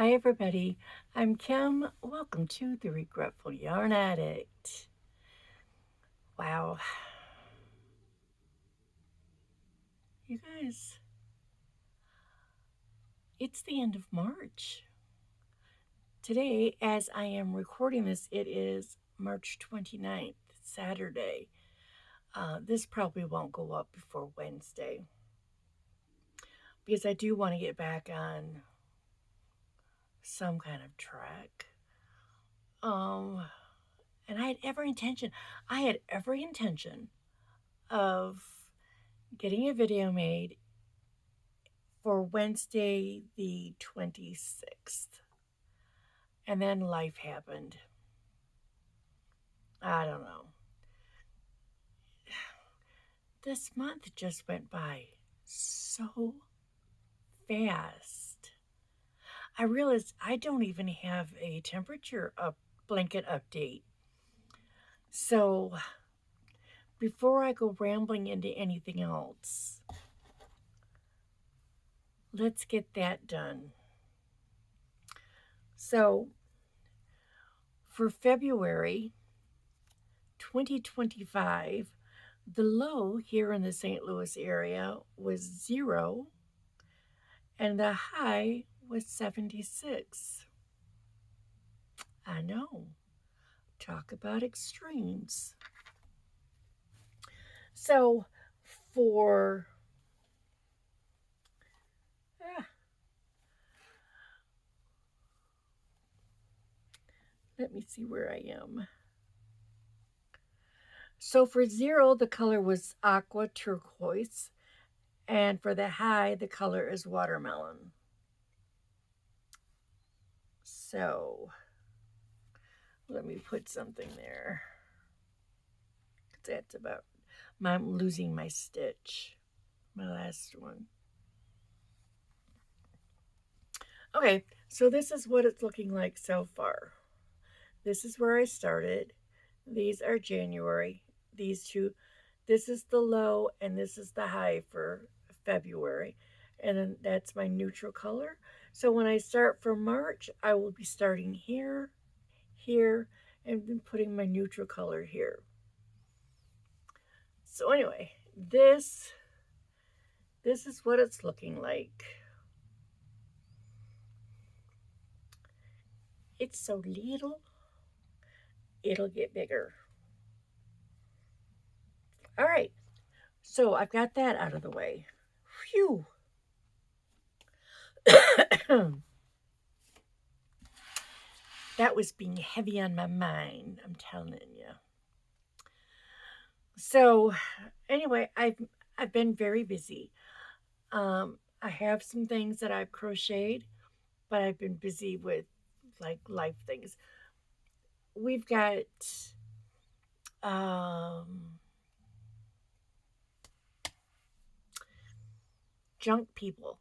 Hi everybody, I'm Kim. Welcome to the Regretful Yarn Addict. Wow, you guys, it's the end of March. Today, as I am recording this, it is March 29th, Saturday. This probably won't go up before Wednesday because I do want to get back on some kind of track. And I had every intention of getting a video made for Wednesday the 26th. And then life happened. I don't know. This month just went by so fast. I realized I don't even have a temperature blanket update. So before I go rambling into anything else, let's get that done. So for February 2025, the low here in the St. Louis area was 0 and the high was 76. I know. Talk about extremes. So for let me see where I am. So for 0, the color was aqua turquoise, and for the high, the color is watermelon. So let me put something there. That's about, I'm losing my stitch, my last one. Okay, so this is what it's looking like so far. This is where I started. These are January. These two, this is the low and this is the high for February. And then that's my neutral color. So when I start for March, I will be starting here, here, and then putting my neutral color here. So anyway, this is what it's looking like. It's so little, it'll get bigger. All right, so I've got that out of the way. Phew. That was being heavy on my mind, I'm telling you. So anyway, I've been very busy. I have some things that I've crocheted, but I've been busy with like life things. We've got junk people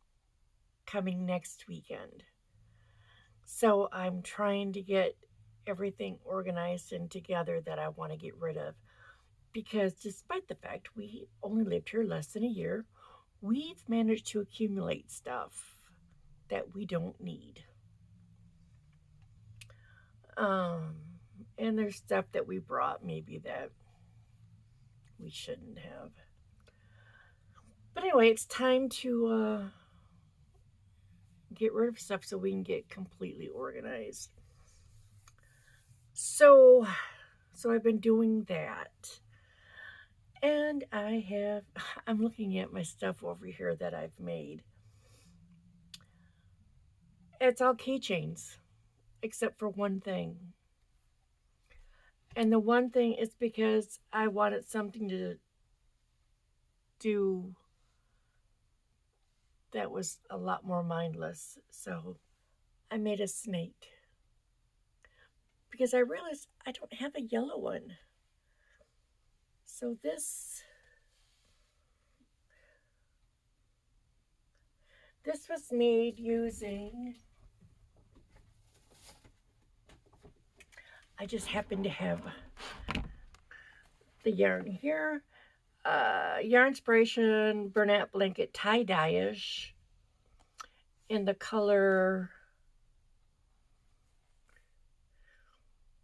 coming next weekend. So I'm trying to get everything organized and together that I want to get rid of. Because despite the fact we only lived here less than a year, we've managed to accumulate stuff that we don't need. And there's stuff that we brought maybe that we shouldn't have. But anyway, it's time to get rid of stuff so we can get completely organized. So I've been doing that. And I'm looking at my stuff over here that I've made. It's all keychains, except for one thing. And the one thing is because I wanted something to do that was a lot more mindless. So I made a snake. Because I realized I don't have a yellow one. So this was made using, I just happen to have the yarn here. Yarn Inspiration Bernat Blanket tie-dye-ish in the color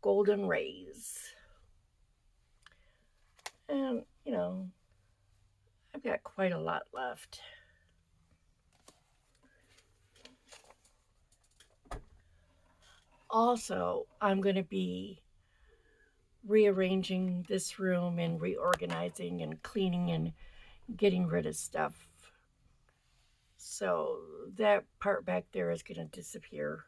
golden rays. And, you know, I've got quite a lot left. Also, I'm going to be rearranging this room and reorganizing and cleaning and getting rid of stuff. So that part back there is going to disappear.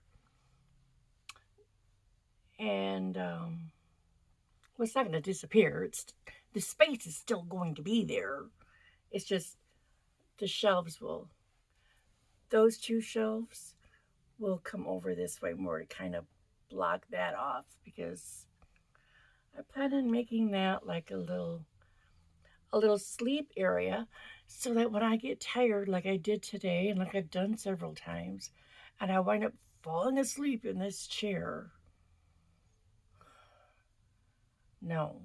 And well, it's not going to disappear. The space is still going to be there. It's just the shelves will. Those two shelves will come over this way more to kind of block that off, because I plan on making that like a little sleep area, so that when I get tired, like I did today and like I've done several times, and I wind up falling asleep in this chair. No,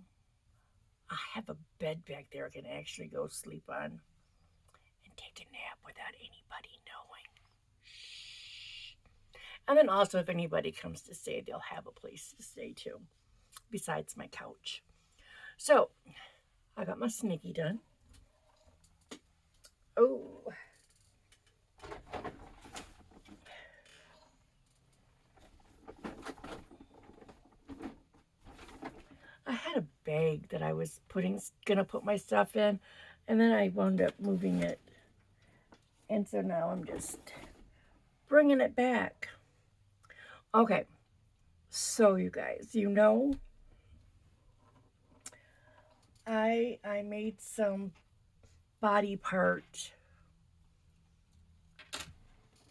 I have a bed back there I can actually go sleep on and take a nap without anybody knowing. Shh. And then also, if anybody comes to stay, they'll have a place to stay too, besides my couch. So, I got my sneaky done. Oh. I had a bag that I was gonna put my stuff in, and then I wound up moving it. And so now I'm just bringing it back. Okay. So you guys, I made some body part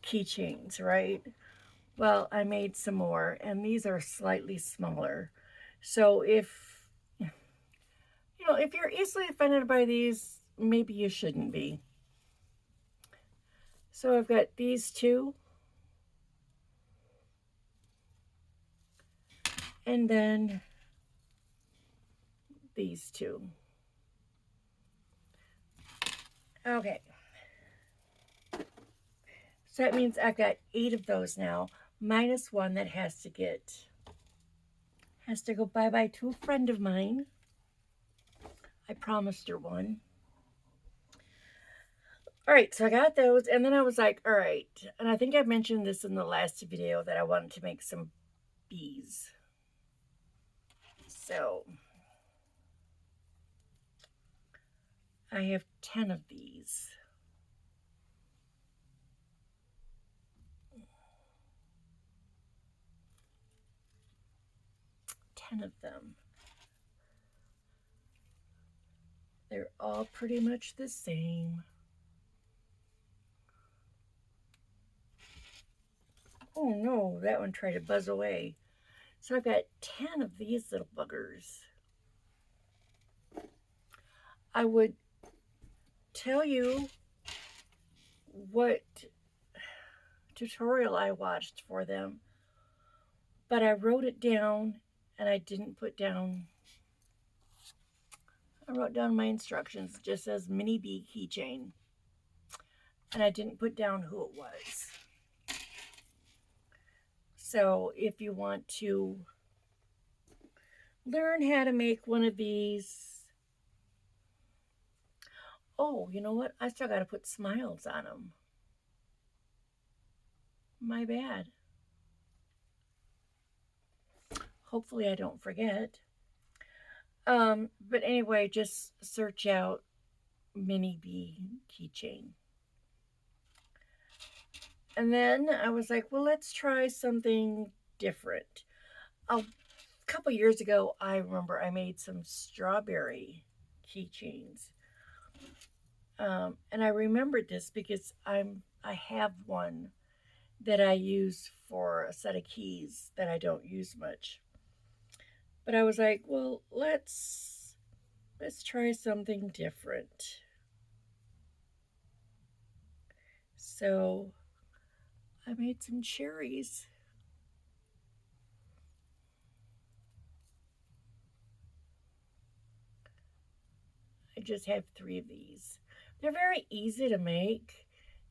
keychains, right? Well, I made some more, and these are slightly smaller. So if you're easily offended by these, maybe you shouldn't be. So I've got these two, and then these two. Okay. So that means I've got 8 of those now, minus one that has to go bye-bye to a friend of mine. I promised her one. All right, so I got those, and then I was like, all right, and I think I mentioned this in the last video that I wanted to make some bees. So I have 10 of these. Of them. They're all pretty much the same. Oh no, that one tried to buzz away. So I've got 10 of these little buggers. I would tell you what tutorial I watched for them, but I wrote it down and I didn't put down. I wrote down my instructions. It just says mini bee keychain, and I didn't put down who it was. So if you want to learn how to make one of these, oh, you know what? I still got to put smiles on them. My bad. Hopefully I don't forget. But anyway, just search out mini bee keychain. And then I was like, well, let's try something different. A couple years ago, I remember I made some strawberry keychains. And I remembered this because I have one that I use for a set of keys that I don't use much. But I was like, well, let's try something different. So I made some cherries. I just have 3 of these. They're very easy to make.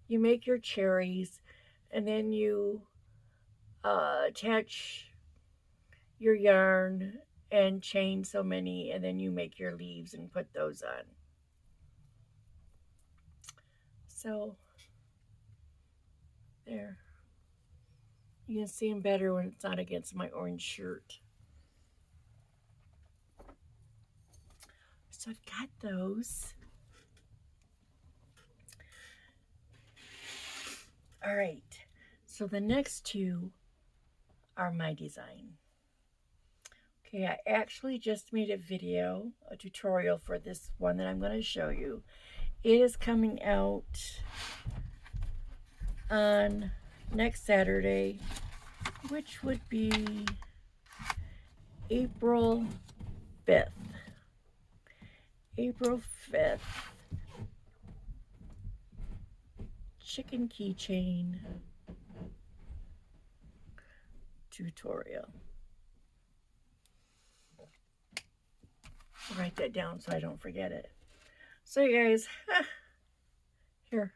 You make your cherries, and then you attach your yarn and chain so many, and then you make your leaves and put those on. So there, you can see them better when it's not against my orange shirt. So I've got those. All right, so the next two are my design. Okay, I actually just made a video, a tutorial for this one that I'm going to show you. It is coming out on next Saturday, which would be April 5th. April 5th. Chicken keychain tutorial. I'll write that down so I don't forget it. So you guys, here.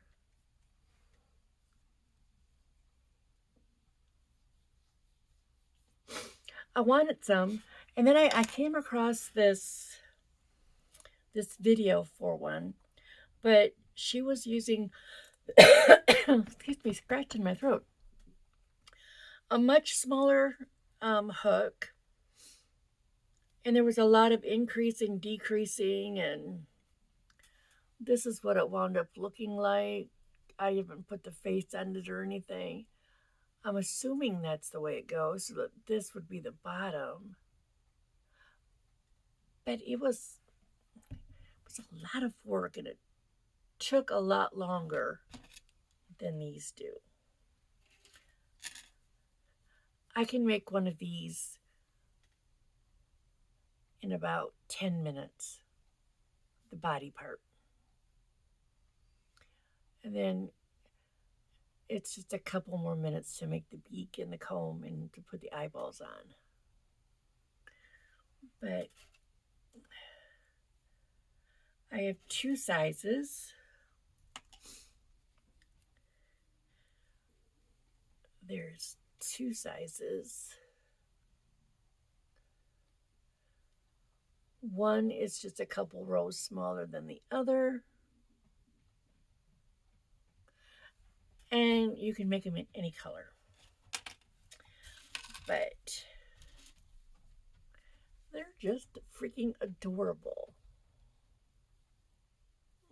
I wanted some, and then I came across this video for one, but she was using, excuse me, scratching my throat, a much smaller hook, and there was a lot of increasing, decreasing, and this is what it wound up looking like. I haven't put the face on it or anything. I'm assuming that's the way it goes, so that this would be the bottom. But it was a lot of work, and it took a lot longer than these do. I can make one of these in about 10 minutes, the body part. And then it's just a couple more minutes to make the beak and the comb and to put the eyeballs on. But I have two sizes. There's two sizes. One is just a couple rows smaller than the other. And you can make them in any color. But they're just freaking adorable.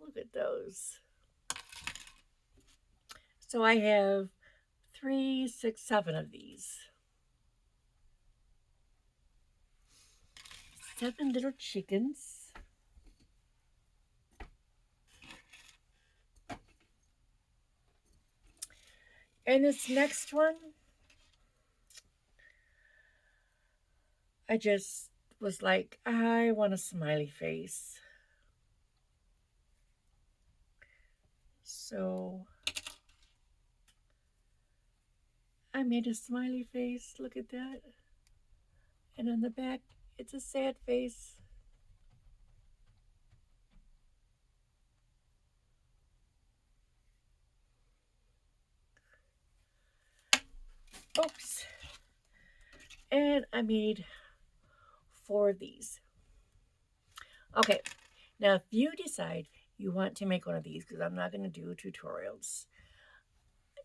Look at those. So I have 3, 6, 7 of these. 7 little chickens. And this next one, I just was like, I want a smiley face. So I made a smiley face. Look at that. And on the back, it's a sad face. Oops. And I made 4 of these. Okay, now if you decide you want to make one of these, because I'm not going to do tutorials,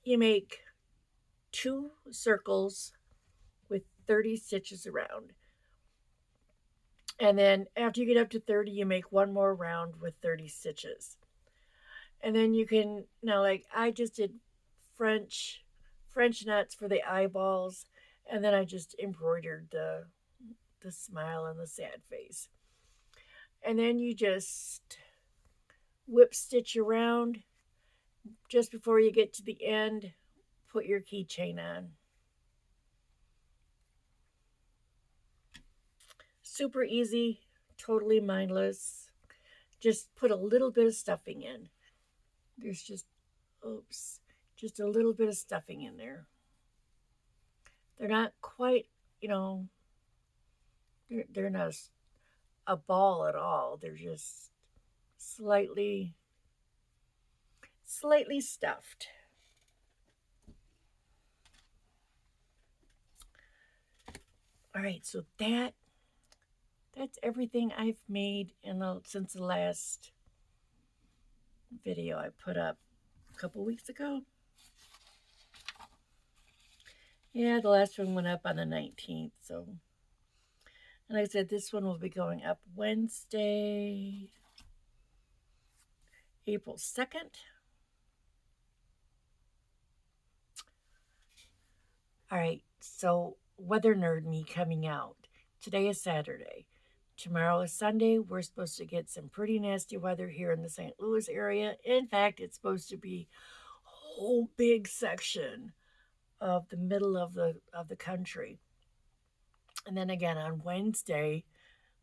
you make 2 circles with 30 stitches around. And then after you get up to 30, you make 1 more round with 30 stitches. And then you can, now like I just did French nuts for the eyeballs, and then I just embroidered the smile and the sad face. And then you just whip stitch around. Just before you get to the end, put your keychain on. Super easy, totally mindless. Just put a little bit of stuffing in. There's just a little bit of stuffing in there. They're not quite, they're not a ball at all. They're just slightly stuffed. All All right, so that's everything I've made since the last video I put up a couple weeks ago. Yeah, the last one went up on the 19th, so. And like I said, this one will be going up Wednesday, April 2nd. All right, so Weather Nerd Me coming out. Today is Saturday. Tomorrow is Sunday. We're supposed to get some pretty nasty weather here in the St. Louis area. In fact, it's supposed to be a whole big section of the middle of the country. And then again on Wednesday,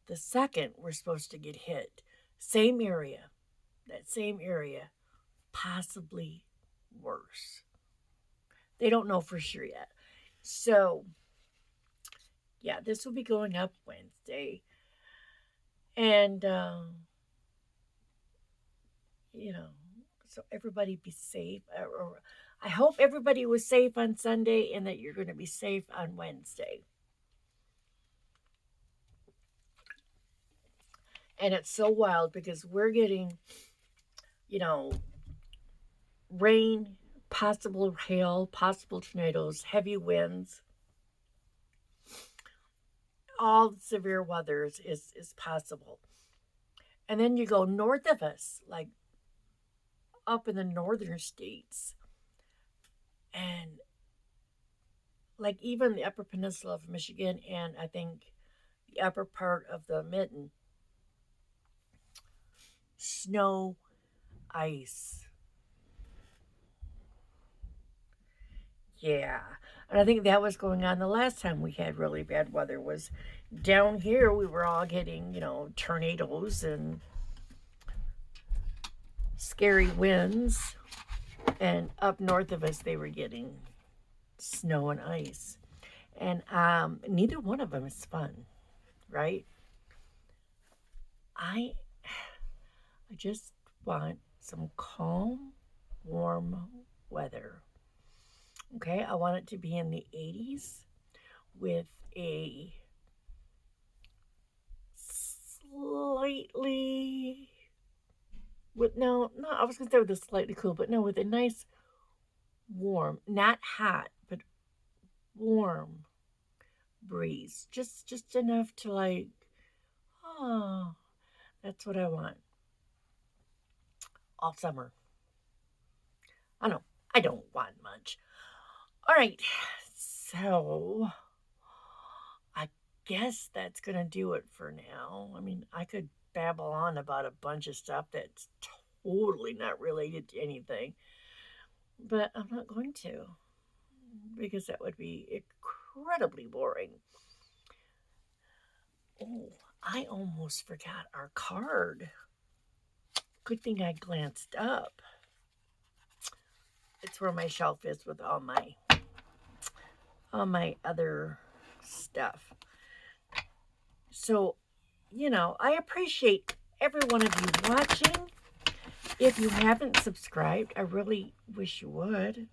the 2nd, we're supposed to get hit. Same area. That same area. Possibly worse. They don't know for sure yet. So, yeah, this will be going up Wednesday. And, so everybody be safe. I hope everybody was safe on Sunday and that you're going to be safe on Wednesday. And it's so wild because we're getting, rain, possible hail, possible tornadoes, heavy winds. All severe weather is possible. And then you go north of us, like up in the northern states, and like even the upper peninsula of Michigan and I think the upper part of the mitten. Snow, ice. Yeah. And I think that was going on the last time we had really bad weather was down here we were all getting, tornadoes and scary winds. And up north of us they were getting snow and ice. And neither one of them is fun, right? I just want some calm, warm weather. Okay, I want it to be in the 80s with a slightly, I was going to say with a slightly cool, but no, with a nice warm, not hot, but warm breeze. Just enough to like, oh, that's what I want. All summer. I don't want much. All right, so I guess that's going to do it for now. I mean, I could babble on about a bunch of stuff that's totally not related to anything, but I'm not going to because that would be incredibly boring. Oh, I almost forgot our card. Good thing I glanced up. It's where my shelf is with all my other stuff. So, I appreciate every one of you watching. If you haven't subscribed, I really wish you would.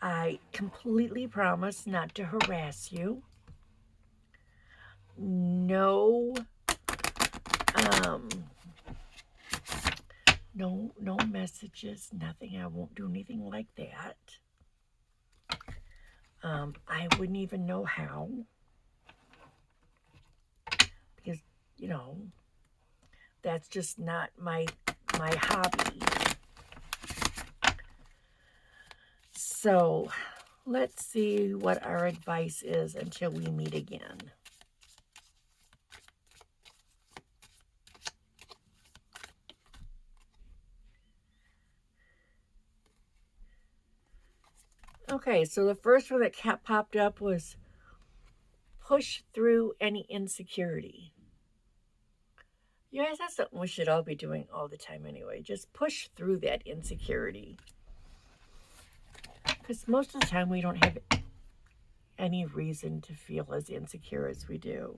I completely promise not to harass you. No no messages, nothing. I won't do anything like that. I wouldn't even know how. Because, that's just not my hobby. So, let's see what our advice is until we meet again. Okay, so the first one that popped up was push through any insecurity. You guys, that's something we should all be doing all the time anyway. Just push through that insecurity. Because most of the time we don't have any reason to feel as insecure as we do.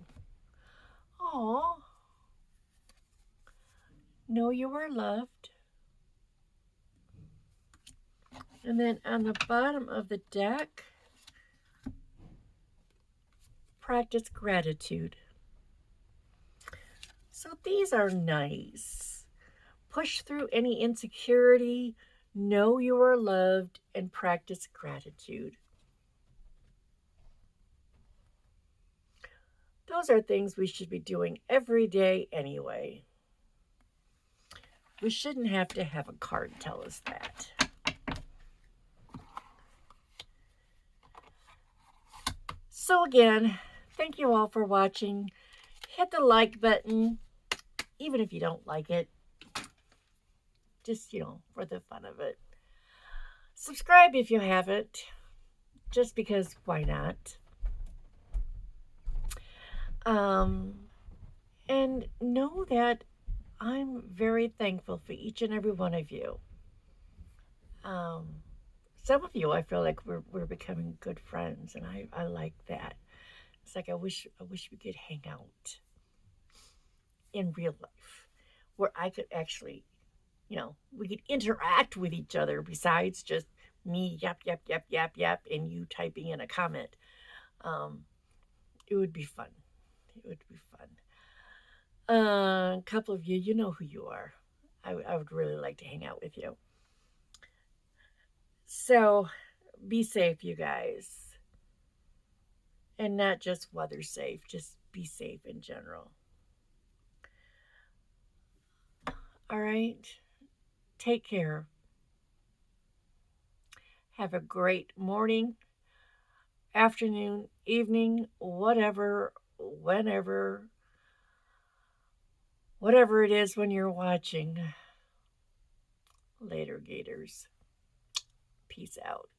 Aw. Know you are loved. And then on the bottom of the deck, practice gratitude. So these are nice. Push through any insecurity, know you are loved, and practice gratitude. Those are things we should be doing every day anyway. We shouldn't have to have a card tell us that. So again, thank you all for watching. Hit the like button, even if you don't like it. Just, for the fun of it. Subscribe if you haven't, just because why not? And know that I'm very thankful for each and every one of you. Some of you, I feel like we're becoming good friends, and I like that. It's like I wish we could hang out in real life, where I could actually, we could interact with each other besides just me yap yap yap yap yap and you typing in a comment. It would be fun. It would be fun. A couple of you, you know who you are. I would really like to hang out with you. So be safe, you guys. And not just weather safe, just be safe in general. All right? Take care. Have a great morning, afternoon, evening, whatever, whenever, whatever it is when you're watching. Later, Gators. Peace out.